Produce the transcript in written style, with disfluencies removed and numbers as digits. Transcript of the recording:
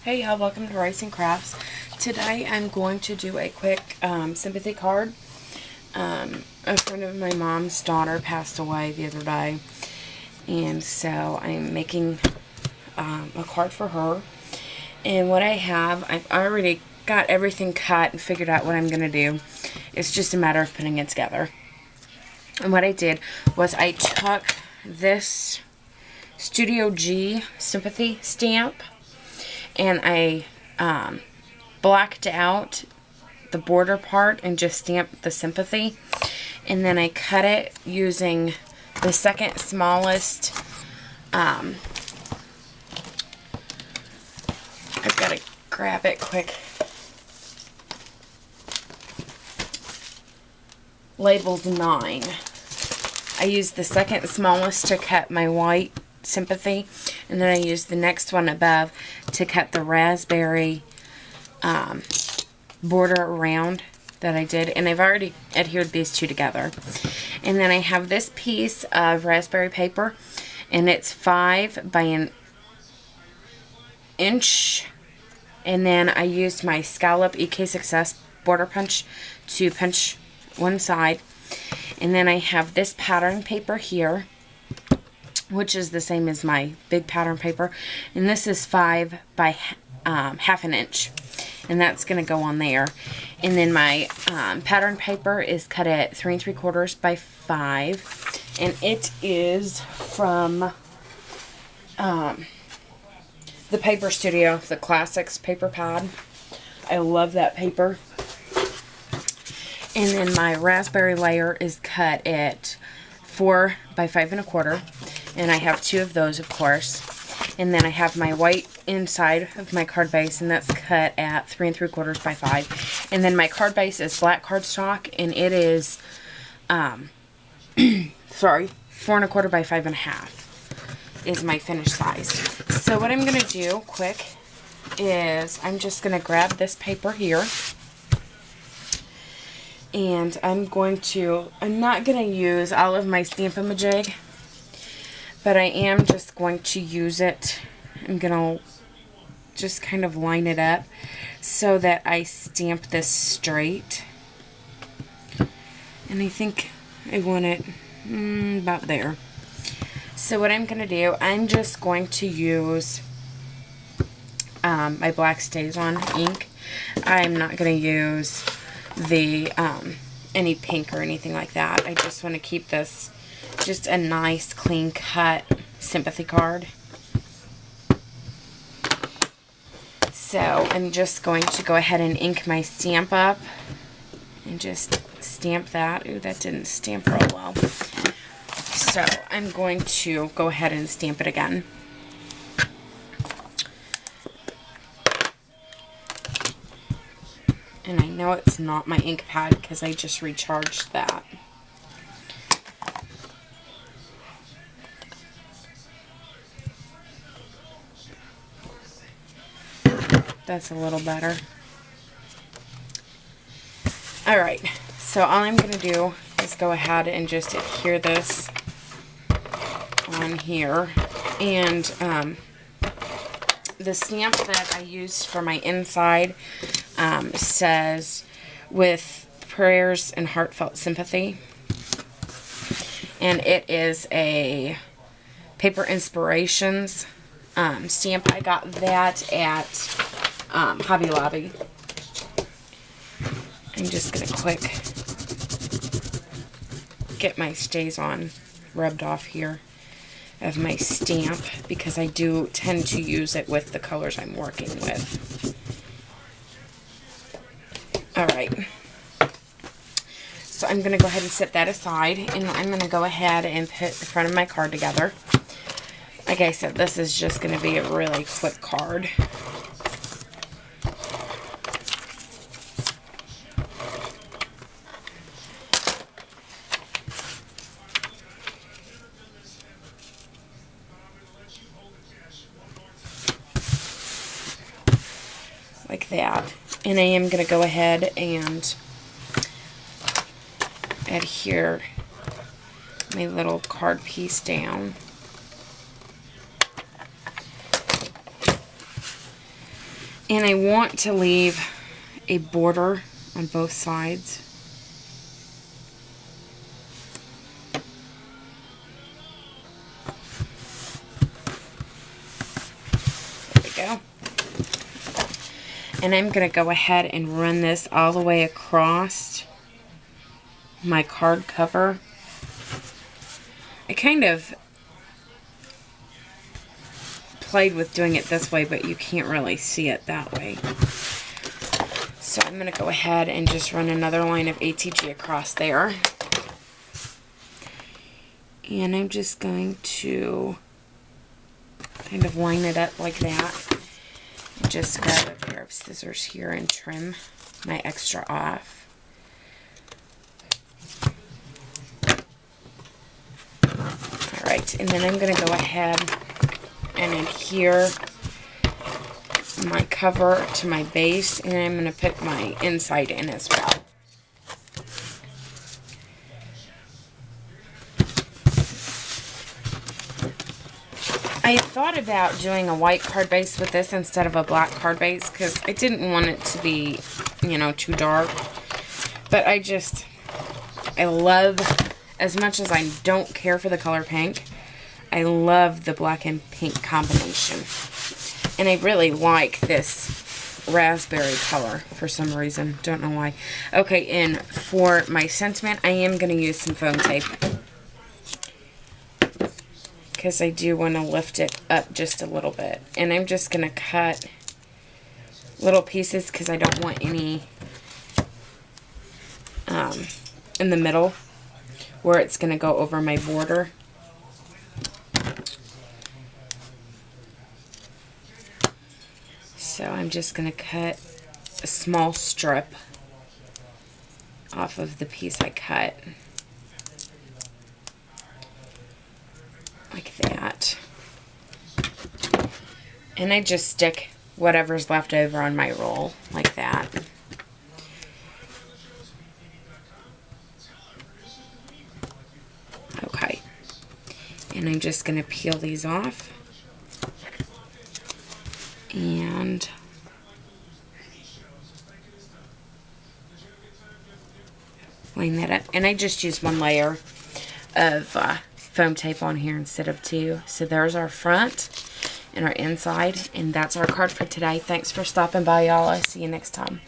Hey y'all, welcome to Rice and Crafts. Today I'm going to do a quick sympathy card. A friend of my mom's daughter passed away the other day, and so I'm making a card for her. And what I have, I've already got everything cut and figured out what I'm going to do. It's just a matter of putting it together. And what I did was I took this Studio G sympathy stamp, and I blacked out the border part and just stamped the sympathy. And then I cut it using the second smallest, I've got to grab it quick, labeled 9. I used the second smallest to cut my white sympathy, and then I used the next one above to cut the raspberry border around that I did, and I've already adhered these two together. And then I have this piece of raspberry paper, and it's 5 by an inch, and then I used my scallop EK Success border punch to punch one side. And then I have this pattern paper here, which is the same as my big pattern paper, and this is 5 by half an inch, and that's going to go on there. And then my pattern paper is cut at 3 3/4 by 5, and it is from the Paper Studio, the Classics paper pad. I love that paper. And then my raspberry layer is cut at 4 by 5 1/4, and I have 2 of those, of course. And then I have my white inside of my card base, and that's cut at 3 3/4 by 5. And then my card base is black cardstock, and it is, sorry, 4 1/4 by 5 1/2 is my finished size. So what I'm going to do quick is I'm just going to grab this paper here, and I'm not going to use all of my Stamp-A-Majig, but I am just going to use it. I'm going to just kind of line it up so that I stamp this straight. And I think I want it about there. So what I'm going to do, I'm just going to use my black StazOn ink. I'm not going to use the any pink or anything like that. I just want to keep this just a nice clean cut sympathy card. So I'm just going to go ahead and ink my stamp up and just stamp that. Ooh, that didn't stamp real well. So I'm going to go ahead and stamp it again. And I know it's not my ink pad because I just recharged that. That's a little better. Alright, so all I'm going to do is go ahead and just adhere this on here. And the stamp that I used for my inside says, "With prayers and heartfelt sympathy." And it is a Paper Inspirations stamp. I got that at Hobby Lobby. I'm just going to quick get my StazOn rubbed off here of my stamp, because I do tend to use it with the colors I'm working with. Alright. So I'm going to go ahead and set that aside, and I'm going to go ahead and put the front of my card together. Like I said, this is just going to be a really quick card. Like that. And I am going to go ahead and adhere my little card piece down. And I want to leave a border on both sides. There we go. And I'm going to go ahead and run this all the way across my card cover. I kind of played with doing it this way, but you can't really see it that way. So I'm going to go ahead and just run another line of ATG across there. And I'm just going to kind of line it up like that. Just grab a pair of scissors here and trim my extra off. Alright, and then I'm going to go ahead and adhere my cover to my base, and I'm going to put my inside in as well. I thought about doing a white card base with this instead of a black card base because I didn't want it to be, you know, too dark. But I love, as much as I don't care for the color pink, I love the black and pink combination. And I really like this raspberry color for some reason. Don't know why. Okay, and for my sentiment, I am going to use some foam tape, because I do want to lift it up just a little bit. And I'm just going to cut little pieces because I don't want any in the middle where it's going to go over my border. So I'm just going to cut a small strip off of the piece I cut. Like that. And I just stick whatever's left over on my roll like that. Okay. And I'm just going to peel these off. And line that up. And I just used one layer of foam tape on here instead of two. So there's our front and our inside, and that's our card for today. Thanks for stopping by, y'all. I'll see you next time.